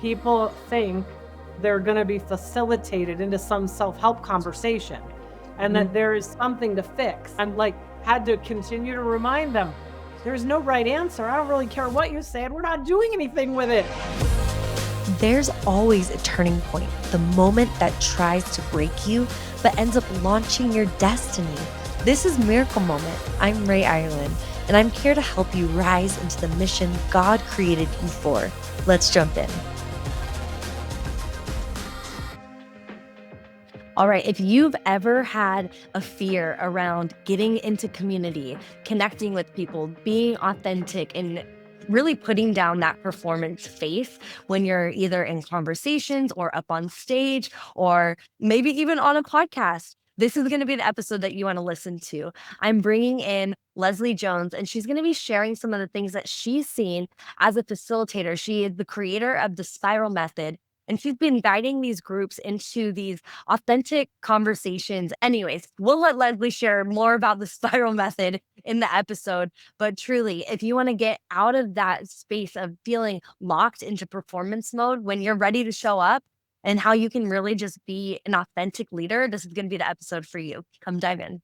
people think they're going to be facilitated into some self-help conversation and that there is something to fix. I'm like, had to continue to remind them, there's no right answer. I don't really care what you say, and we're not doing anything with it. There's always a turning point, the moment that tries to break you, but ends up launching your destiny. This is Miracle Moment. I'm Ray Ireland, and I'm here to help you rise into the mission God created you for. Let's jump in. All right, if you've ever had a fear around getting into community, connecting with people, being authentic, and really putting down that performance face when you're either in conversations or up on stage or maybe even on a podcast, this is going to be the episode that you want to listen to. I'm bringing in Leslie Jones, and she's going to be sharing some of the things that she's seen as a facilitator. She is the creator of the Spiral Method, and she's been guiding these groups into these authentic conversations. Anyways, we'll let Leslie share more about the Spiral Method in the episode. But truly, if you want to get out of that space of feeling locked into performance mode when you're ready to show up and how you can really just be an authentic leader, this is going to be the episode for you. Come dive in.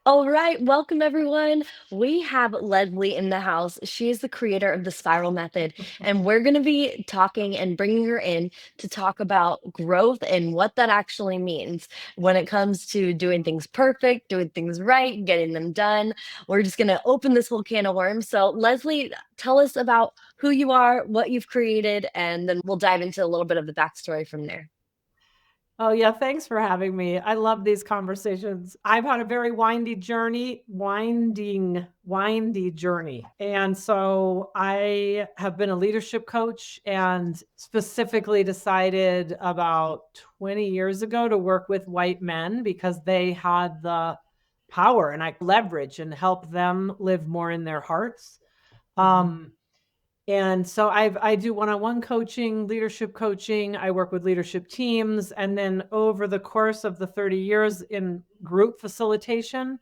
All right, welcome everyone. We have Leslie in the house. She is the creator of the Spiral Method, and we're going to be talking and bringing her in to talk about growth and what that actually means when it comes to doing things perfect, doing things right, getting them done. We're just going to open this whole can of worms. So, Leslie, tell us about who you are, what you've created, and then we'll dive into a little bit of the backstory from there. Oh yeah, thanks for having me. I love these conversations. I've had a very winding journey. And so I have been a leadership coach and specifically decided about 20 years ago to work with white men because they had the power and I leverage and help them live more in their hearts. And so I do one-on-one coaching, leadership coaching. I work with leadership teams. And then over the course of the 30 years in group facilitation,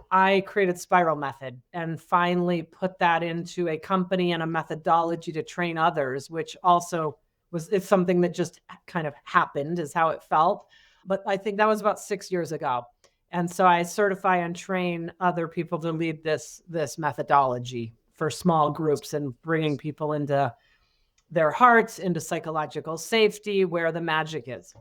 I created Spiral Method and finally put that into a company and a methodology to train others, which also it's something that just kind of happened is how it felt. But I think that was about 6 years ago. And so I certify and train other people to lead this methodology for small groups and bringing people into their hearts, into psychological safety, where the magic is.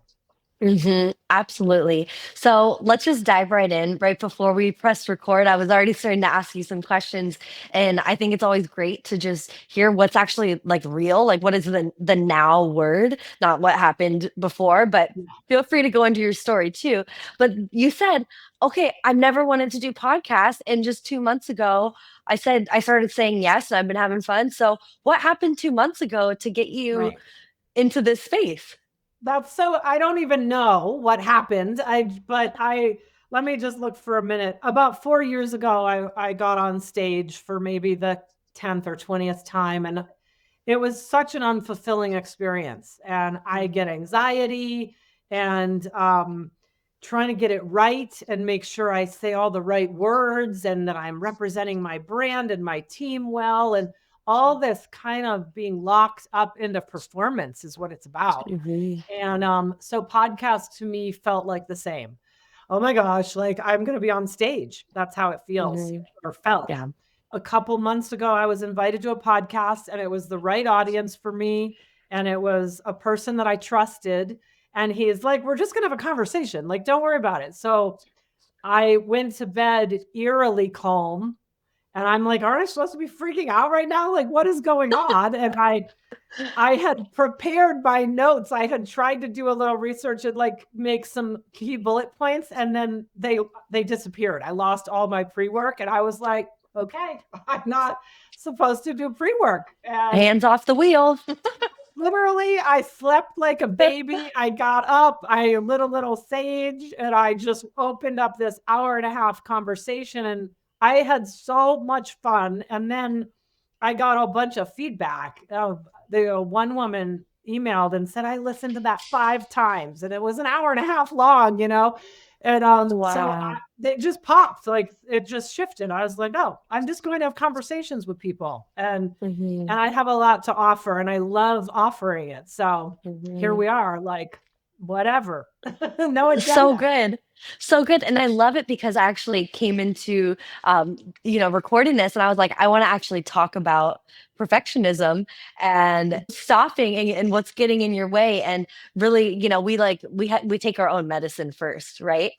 Absolutely. So let's just dive right in. Right before we press record, I was already starting to ask you some questions. And I think it's always great to just hear what's actually like real, like what is the now word, not what happened before, but feel free to go into your story too. But you said, okay, I've never wanted to do podcasts. And just 2 months ago, I started saying yes, and I've been having fun. So what happened 2 months ago to get you into this space? I don't even know what happened. Let me just look for a minute. About 4 years ago, I got on stage for maybe the 10th or 20th time. And it was such an unfulfilling experience. And I get anxiety and trying to get it right and make sure I say all the right words and that I'm representing my brand and my team well. And all this kind of being locked up into performance is what it's about. And so podcast to me felt like the same. Oh my gosh, like I'm going to be on stage. That's how it feels or felt. Yeah. A couple months ago, I was invited to a podcast and it was the right audience for me. And it was a person that I trusted. And he's like, we're just going to have a conversation. Like, don't worry about it. So I went to bed eerily calm. And I'm like, aren't I supposed to be freaking out right now? Like, what is going on? And I had prepared my notes. I had tried to do a little research and like make some key bullet points, and then they disappeared. I lost all my pre-work, and I was like, okay, I'm not supposed to do pre-work. And Hands off the wheel. literally, I slept like a baby. I got up, I lit a little sage, and I just opened up this hour-and-a-half conversation, and I had so much fun. And then I got a bunch of feedback. One woman emailed and said, I listened to that 5 times and it was an hour and a half long, And so Wow. it just popped, like it just shifted. I was like, oh, I'm just going to have conversations with people, Hmm. and I have a lot to offer and I love offering it. So here Hmm. we are, like whatever, no So agenda. good. So good. And I love it because I actually came into recording this and I was like, I want to actually talk about perfectionism and stopping and what's getting in your way. And really, we take our own medicine first, right?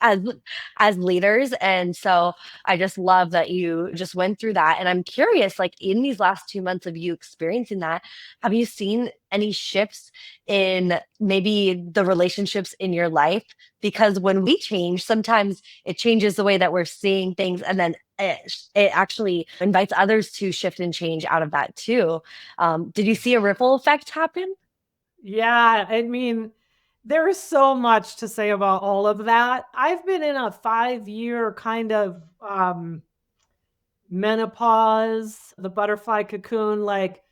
As leaders. And so I just love that you just went through that. And I'm curious, like in these last 2 months of you experiencing that, have you seen any shifts in maybe the relationships in your life? Because when we change, sometimes it changes the way that we're seeing things, and then it actually invites others to shift and change out of that too. Did you see a ripple effect happen? Yeah, I mean, there is so much to say about all of that. I've been in a 5 year kind of menopause, the butterfly cocoon, like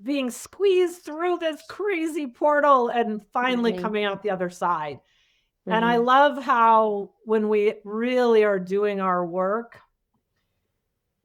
being squeezed through this crazy portal and finally Hmm. coming out the other side. And I Hmm. love how when we really are doing our work,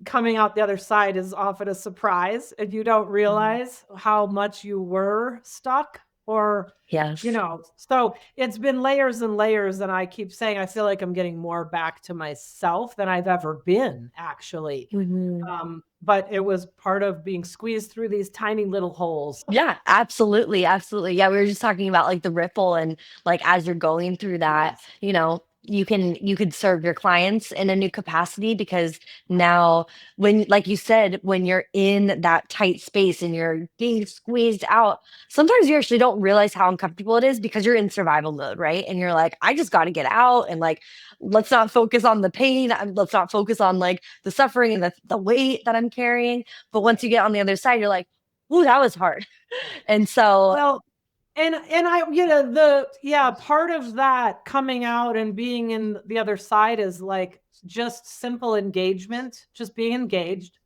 coming out the other side is often a surprise and you don't Hmm. realize how much you were stuck, or Yes. so it's been layers and layers, and I keep saying I feel like I'm getting more back to myself than I've ever been, actually. Hmm. But it was part of being squeezed through these tiny little holes. Yeah, absolutely. Absolutely. Yeah, we were just talking about like the ripple and like as you're going through that, Yes. you could serve your clients in a new capacity because now when like you said, when you're in that tight space and you're being squeezed out, sometimes you actually don't realize how uncomfortable it is because you're in survival mode, right? And you're like, I just got to get out and like let's not focus on the pain. Let's not focus on like the suffering and the weight that I'm carrying. But once you get on the other side, you're like, ooh, that was hard. And so, Well, and I, the yeah, part of that coming out and being in the other side is like just simple engagement, just being engaged,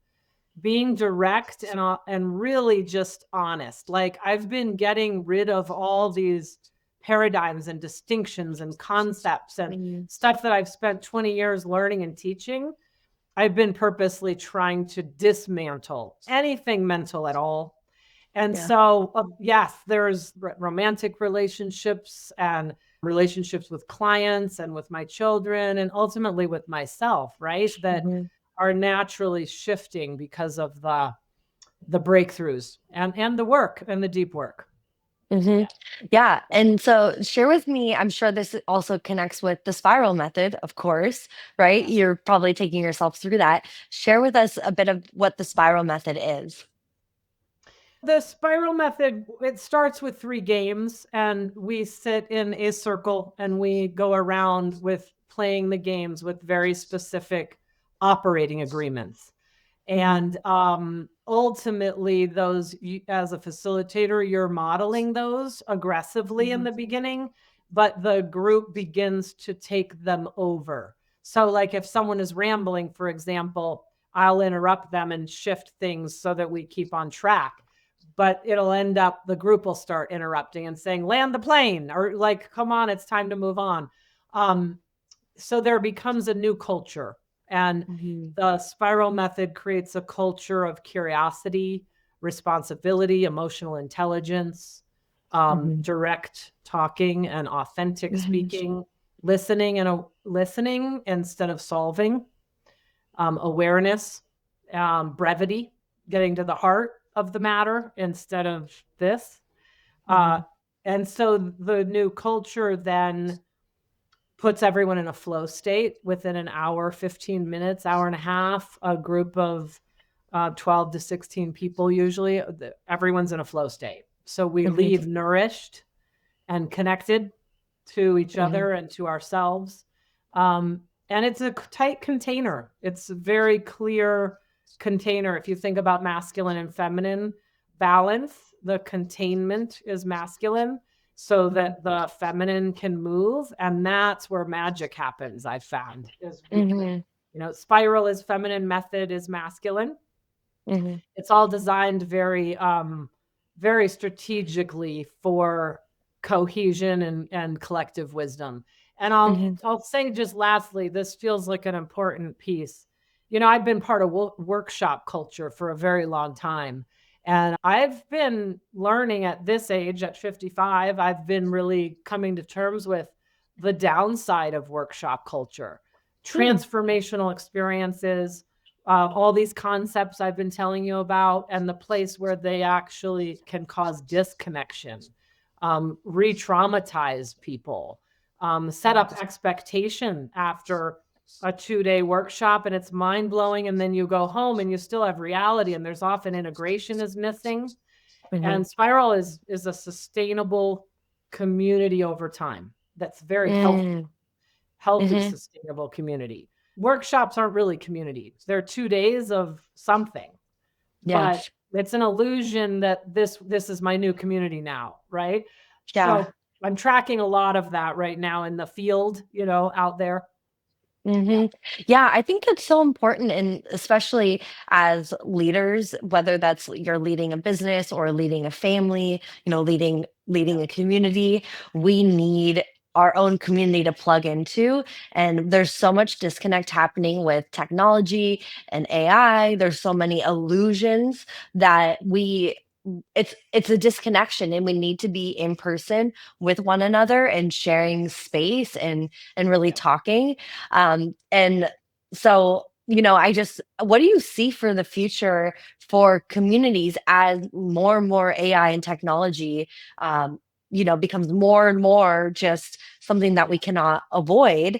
being direct, and really just honest. Like I've been getting rid of all these paradigms and distinctions and concepts and mhm, stuff that I've spent 20 years learning and teaching. I've been purposely trying to dismantle anything mental at all. And yeah. so, yes, there's romantic relationships and relationships with clients and with my children and ultimately with myself, right? That Mhm, are naturally shifting because of the breakthroughs and the work and the deep work. mhm. Yeah. Yeah. And so share with me, I'm sure this also connects with the spiral method, of course, right? Yes. You're probably taking yourself through that. Share with us a bit of what the spiral method is. The spiral method, it starts with 3 games, and we sit in a circle and we go around with playing the games with very specific operating agreements. Mhm, And ultimately, those, as a facilitator, you're modeling those aggressively in mhm, the beginning, but the group begins to take them over. So, like if someone is rambling, for example, I'll interrupt them and shift things so that we keep on track. But it'll end up, the group will start interrupting and saying, land the plane, or like, come on, it's time to move on. Um, so there becomes a new culture. And mhm, the spiral method creates a culture of curiosity, responsibility, emotional intelligence, mhm, direct talking and authentic mhm, speaking, listening instead of solving, awareness, brevity, getting to the heart of the matter instead of this. Uh, mhm, and so the new culture then puts everyone in a flow state within an hour, 15 minutes, hour and a half, a group of 12 to 16 people usually. Everyone's in a flow state. So we mhm, leave nourished and connected to each mhm, other and to ourselves. And it's a tight container. It's a very clear container. If you think about masculine and feminine balance, the containment is masculine so mhm, that the feminine can move. And that's where magic happens, I've found. mhm, Spiral is feminine, method is masculine. mhm, It's all designed very very strategically for cohesion and collective wisdom. And Mhm. I'll say just lastly, this feels like an important piece. I've been part of workshop culture for a very long time. And I've been learning at this age, at 55, I've been really coming to terms with the downside of workshop culture, Hmm. transformational experiences, all these concepts I've been telling you about, and the place where they actually can cause disconnection, re traumatize people, set up expectation after a 2-day workshop, and it's mind blowing. And then you go home and you still have reality, and there's often integration is missing. Mhm. And Spiral is a sustainable community over time that's very Mm. healthy, Mhm. sustainable community. Workshops aren't really community. They're 2 days of something, Yeah. but it's an illusion that this is my new community now, right? Yeah. So I'm tracking a lot of that right now in the field, out there. Yeah. Hmm. Yeah, I think it's so important, and especially as leaders, whether that's you're leading a business or leading a family, leading a community, we need our own community to plug into. And there's so much disconnect happening with technology and AI. There's so many illusions that it's a disconnection, and we need to be in person with one another and sharing space and really Yeah. talking. And so, what do you see for the future for communities as more and more AI and technology, becomes more and more just something that Yeah. we cannot avoid?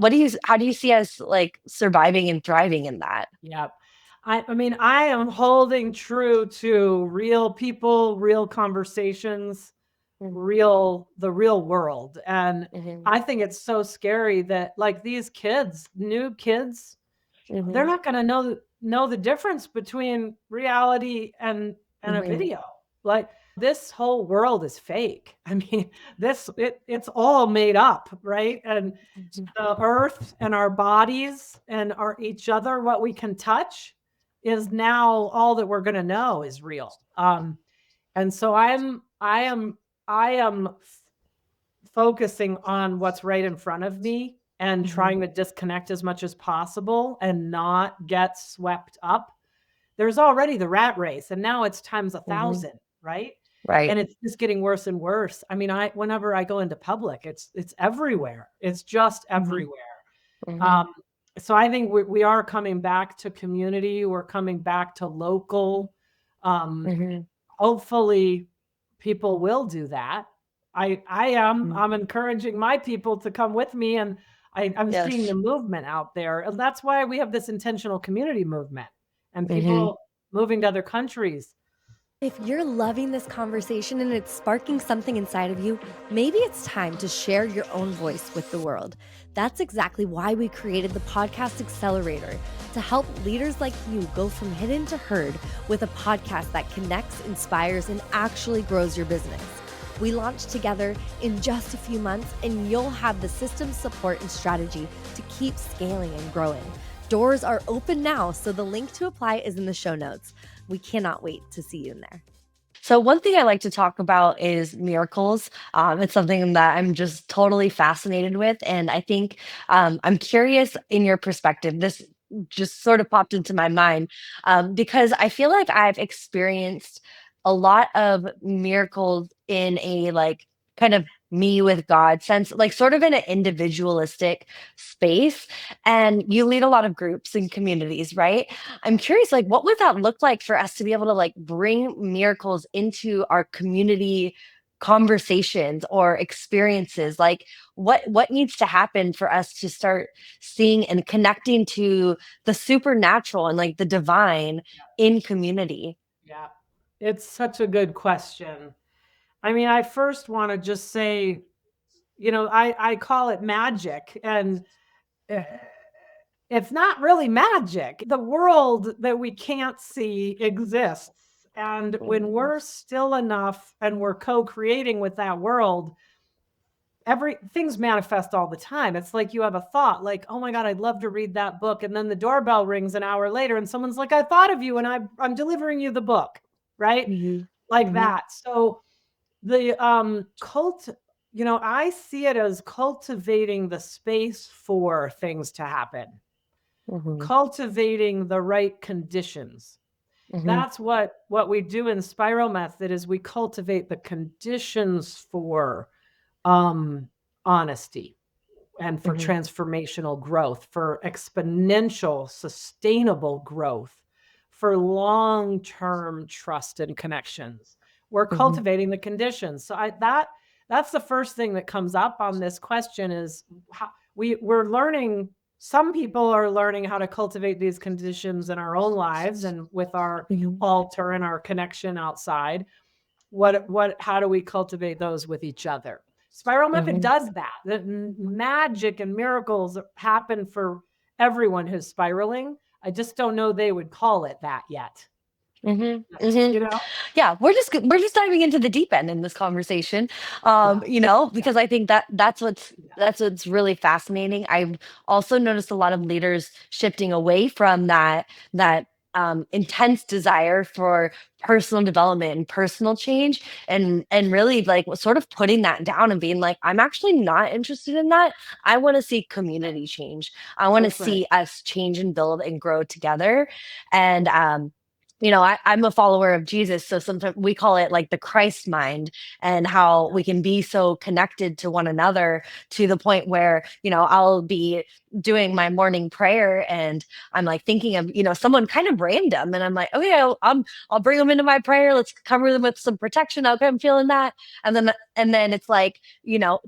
Yeah. How do you see us like surviving and thriving in that? Yep. I mean, I am holding true to real people, real conversations, Mhm. the real world. And Mhm. I think it's so scary that like these kids, new kids, they're Mhm. not going to know the difference between reality and a Mhm. video. Like this whole world is fake. I mean, it's all made up, right? And Mhm. the earth and our bodies and our each other, what we can touch is now all that we're going to know is real. And so I am focusing on what's right in front of me and Mhm. trying to disconnect as much as possible and not get swept up. There's already the rat race, and now it's times a Mhm. thousand, right? Right. And it's just getting worse and worse. I mean, I whenever I go into public, it's everywhere. It's just Mhm. everywhere. Mhm. Um, so I think we are coming back to community. We're coming back to local. Um, Mhm. Hopefully people will do that. I am. Mhm. I'm encouraging my people to come with me, and I'm seeing the Yes. movement out there. And that's why we have this intentional community movement and Mhm. people moving to other countries. If you're loving this conversation and it's sparking something inside of you, maybe it's time to share your own voice with the world. That's exactly why we created the Podcast Accelerator to help leaders like you go from hidden to heard with a podcast that connects, inspires, and actually grows your business. We launched together in just a few months, and you'll have the system, support, and strategy to keep scaling and growing. Doors are open now, so the link to apply is in the show notes. We cannot wait to see you in there. So one thing I like to talk about is miracles. It's something that I'm just totally fascinated with, and I think I'm curious in your perspective. This just sort of popped into my mind because I feel like I've experienced a lot of miracles in a like kind of me with God sense, like sort of in an individualistic space. And you lead a lot of groups and communities, right? I'm curious, like, what would that look like for us to be able to like bring miracles into our community conversations or experiences? Like, what needs to happen for us to start seeing and connecting to the supernatural and like the divine in community? Yeah. It's such a good question. I mean, I first want to just say, I call it magic, and eh, it's not really magic. The world that we can't see exists. And when Mhm. we're still enough and we're co-creating with that world, things manifest all the time. It's like you have a thought like, "Oh my god, I'd love to read that book." And then the doorbell rings an hour later and someone's like, "I thought of you and I'm delivering you the book." Right? Mhm. like Mhm. that. So the I see it as cultivating the space for things to happen, Mhm. cultivating the right conditions. Mhm. That's what we do in Spiral Method is we cultivate the conditions for um honesty and for Mhm. transformational growth, for exponential, sustainable growth, for long term trust and connections. We're Mhm. cultivating the conditions. So that's the first thing that comes up on this question is how we're learning. Some people are learning how to cultivate these conditions in our own lives and with our Mhm. altar and our connection outside. How do we cultivate those with each other? Spiral Method Mhm. does that. The magic and miracles happen for everyone who's spiraling. I just don't know they would call it that yet. Mhm. Mhm. You know? Yeah, we're just diving into the deep end in this conversation, Yeah. Yeah. because I think that Yeah. that's what's really fascinating. I've also noticed a lot of leaders shifting away from that intense desire for personal development and personal change, and really like sort of putting that down and being like, I'm actually not interested in that. I want to see community change. I want to That's right. see us change and build and grow together, and I'm a follower of Jesus. So sometimes we call it like the Christ mind, and how we can be so connected to one another to the point where, I'll be doing my morning prayer and I'm like thinking of, someone kind of random. And I'm like, okay, I'll bring them into my prayer. Let's cover them with some protection. Okay, I'm feeling that. And then it's like,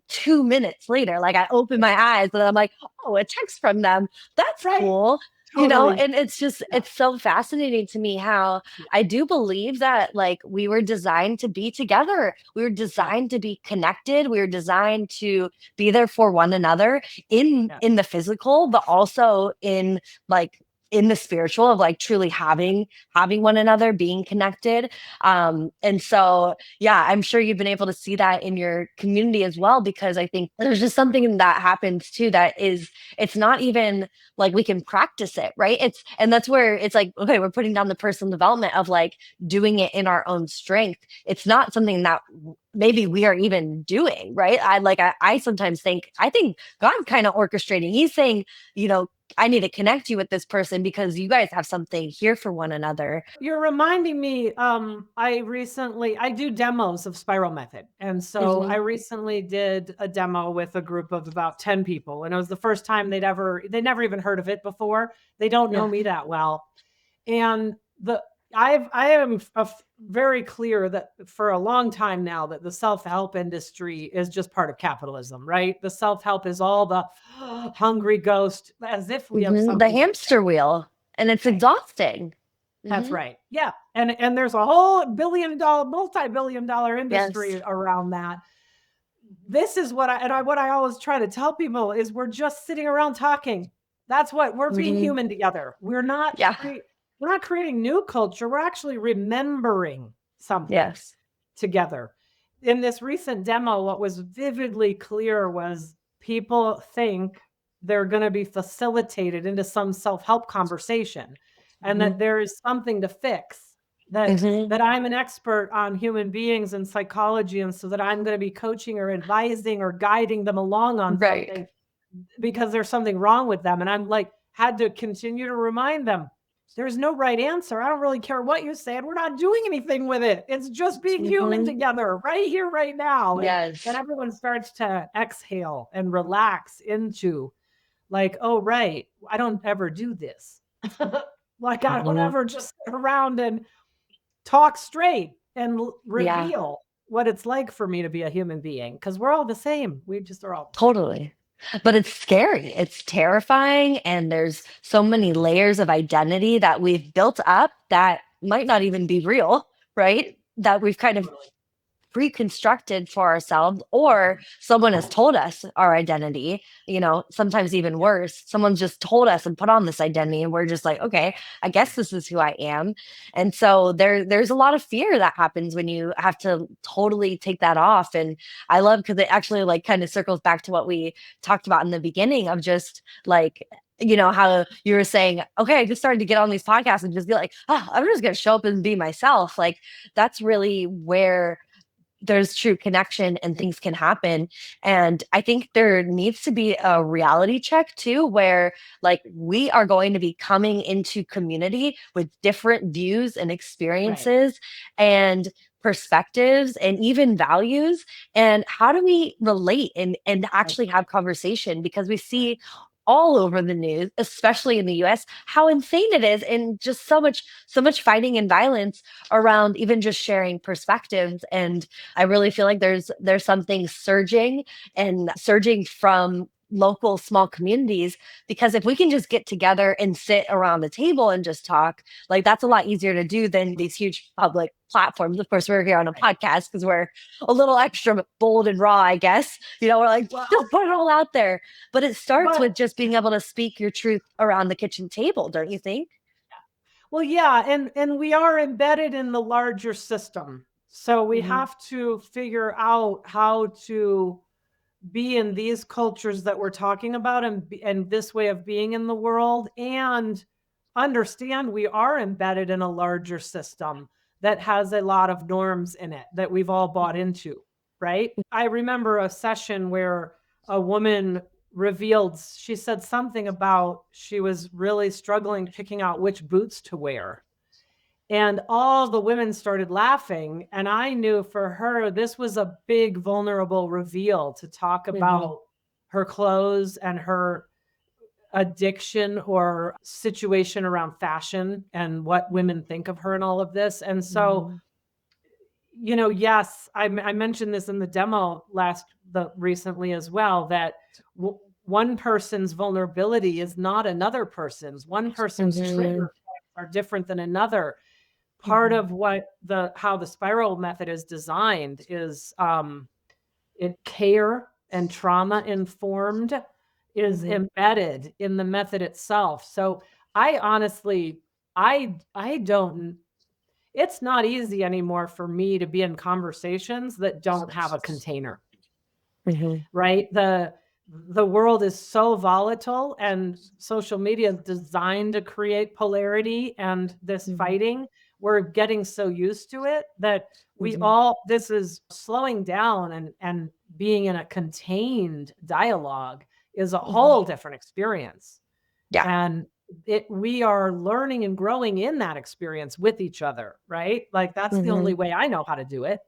2 minutes later, like I open my eyes and I'm like, oh, a text from them. That's Right. cool. Totally. And it's just, Yeah. it's so fascinating to me how Yeah. I do believe that like we were designed to be together. We were Yeah. designed to be connected. We were designed to be there for one another in Yeah. in the physical, but also like in the spiritual of like truly having one another, being connected. And so yeah, I'm sure you've been able to see that in your community as well, because I think there's just something that happens too that is, it's not even like we can practice it, right? And that's where it's like, okay, we're putting down the personal development of like doing it in our own strength. It's not something that maybe we are even doing, right? I sometimes think, I think God's kind of orchestrating. He's saying, you know, I need to connect you with this person because you guys have something here for one another. You're reminding me, I do demos of Spiral Method. And so I Hmm. recently did a demo with a group of about 10 people. And it was the first time they never even heard of it before. They don't know Yeah. me that well. And I am very clear that for a long time now that the self-help industry is just part of capitalism, right? The self-help is all the hungry ghost as if we have The something to say. hamster wheel, and it's Right. exhausting. That's Hmm. right. Yeah. And there's a whole billion-dollar, multi-billion-dollar Yes. industry around that. This is what I always try to tell people is we're just sitting around talking. That's what we're being Hmm. human together. Yeah. We're not creating new culture. We're actually remembering something Yes. together. In this recent demo, what was vividly clear was people think they're going to be facilitated into some self-help conversation and Hmm. that there is something to fix, Hmm. that I'm an expert on human beings and psychology, and so that I'm going to be coaching or advising or guiding them along on Right. something because there's something wrong with them. And I'm like, had to continue to remind them there's no right answer. I don't really care what you say. And we're not doing anything with it. It's just being human Hmm. together right here, right now. And then Yes. everyone starts to exhale and relax into like, oh, right. I don't ever do this. Like, I don't Hmm. ever just sit around and talk straight and Yeah. reveal what it's like for me to be a human being because we're all the same. We just are all Totally. But it's scary. It's terrifying. And there's so many layers of identity that we've built up that might not even be real, right? That we've kind of totally. reconstructed for ourselves, or someone has told us our identity, sometimes even Yeah. worse, someone's just told us and put on this identity and we're just like, okay, I guess this is who I am. And so there's a lot of fear that happens when you have to totally take that off. And I love because it actually like kind of circles back to what we talked about in the beginning of just like how you were saying, okay, I just started to get on these podcasts and just be like, oh, I'm just going to show up and be myself. Like, that's really where there's true connection and things can happen. And I think there needs to be a reality check too, where like we are going to be coming into community with different views and Right. experiences and perspectives and even values. And how do we relate and Right. actually have conversation? Because we see all over the news, especially in the US, how insane it is, and just so much fighting and violence around even just sharing perspectives. And I really feel like there's something surging from local small communities, because if we can just get together and sit around the table and just talk, like that's a lot easier to do than these huge public platforms. Of course, we're here on a Right. podcast because we're a little extra bold and raw, I guess. We're like, Well, just put it all out there. But it starts but with just being able to speak your truth around the kitchen table, don't you think? well, yeah, and we are embedded in the larger system. So we Hmm. have to figure out how to be in these cultures that we're talking about, and this way of being in the world, and understand we are embedded in a larger system that has a lot of norms in it that we've all bought into, right? I remember a session where a woman revealed, she said something about she was really struggling picking out which boots to wear, and all the women started laughing. And I knew for her, this was a big, vulnerable reveal to talk Hmm. about her clothes and her addiction or situation around fashion and what women think of her and all of this. And so, Hmm. yes, I mentioned this in the demo recently as well, that one person's vulnerability is not another person's. One person's Hmm. trigger points are different than another. Part Hmm. of what how the spiral method is designed is it care and trauma informed is Hmm. embedded in the method itself. So I honestly, I don't, it's not easy anymore for me to be in conversations that don't have a container, Hmm. right? The world is so volatile, and social media is designed to create polarity and this Hmm. fighting. We're getting so used to it that Hmm. this is slowing down, and being in a contained dialogue is a Hmm. whole different experience. Yeah. And we are learning and growing in that experience with each other, right? Like that's the Hmm. only way I know how to do it.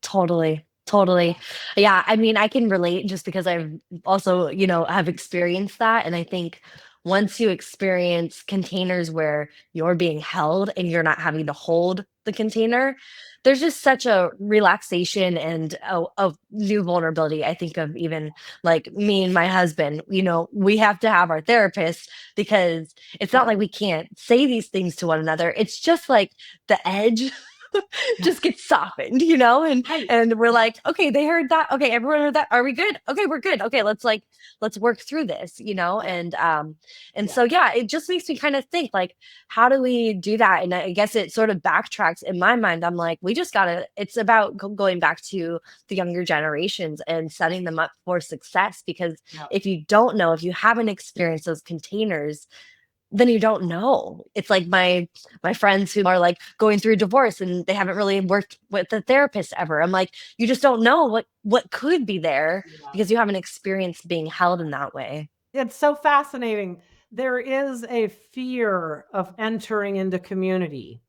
Totally. Totally. Yeah. I mean, I can relate just because I've also, have experienced that. And I think once you experience containers where you're being held and you're not having to hold the container, there's just such a relaxation and a new vulnerability. I think of even like me and my husband, we have to have our therapist because it's not Yeah. like we can't say these things to one another. It's just like the edge Yeah. just gets softened, and Right. and we're like, okay, they heard that. Okay, everyone heard that. Are we good? Okay, we're good. Okay, let's work through this, Yeah. and Yeah. so yeah, it just makes me kind of think like, how do we do that? And I guess it sort of backtracks in my mind. I'm like, we just gotta. It's about going back to the younger generations and setting them up for success, because Yeah. if you don't know, if you haven't experienced those containers, then you don't know. It's like my friends who are like going through divorce and they haven't really worked with a therapist ever. I'm like, you just don't know what could be there Yeah. because you haven't experienced being held in that way. It's so fascinating. There is a fear of entering into community.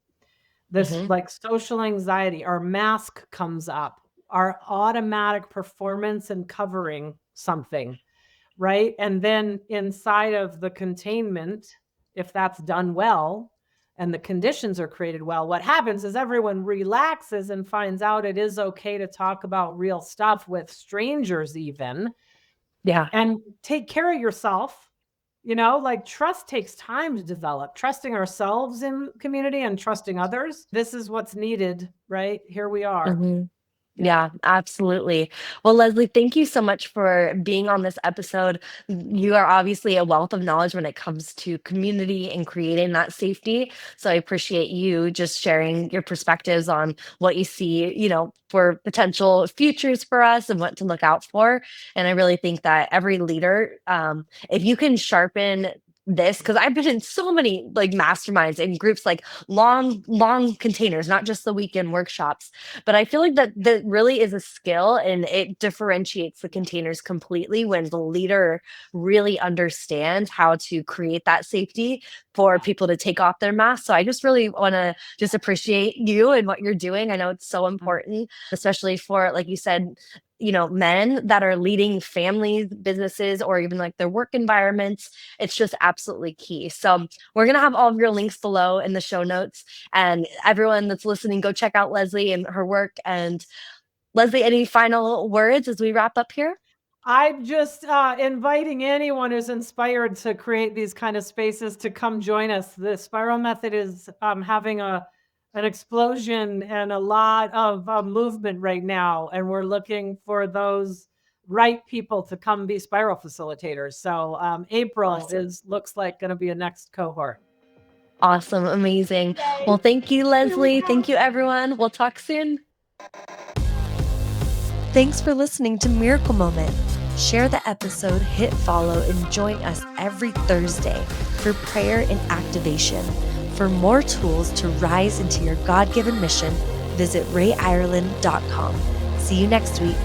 This Hmm. like social anxiety, our mask comes up, our automatic performance and covering something, right? And then inside of the containment, if that's done well and the conditions are created well, what happens is everyone relaxes and finds out it is okay to talk about real stuff with strangers, even, Yeah. and take care of yourself. Like trust takes time to develop, trusting ourselves in community and trusting others. This is what's needed, right? Here we are. Hmm. Yeah, absolutely. Well, Leslie, thank you so much for being on this episode. You are obviously a wealth of knowledge when it comes to community and creating that safety. So I appreciate you just sharing your perspectives on what you see, for potential futures for us and what to look out for. And I really think that every leader, if you can sharpen this, because I've been in so many like masterminds and groups, like long containers, not just the weekend workshops, but I feel like that really is a skill, and it differentiates the containers completely when the leader really understands how to create that safety for people to take off their masks. So I just really want to just appreciate you and what you're doing. I know it's so important, especially for, like you said, men that are leading families, businesses, or even like their work environments. It's just absolutely key. So we're going to have all of your links below in the show notes. And everyone that's listening, go check out Leslie and her work. And Leslie, any final words as we wrap up here? I'm just inviting anyone who's inspired to create these kind of spaces to come join us. The Spiral Method is having an explosion and a lot of movement right now, and we're looking for those right people to come be spiral facilitators. So April Awesome. looks like going to be a next cohort. Awesome. Amazing. Well, thank you, Leslie. Thank you, everyone. We'll talk soon. Thanks for listening to Miracle Moment. Share the episode, hit follow, and join us every Thursday for prayer and activation. For more tools to rise into your God-given mission, visit rayireland.com. See you next week.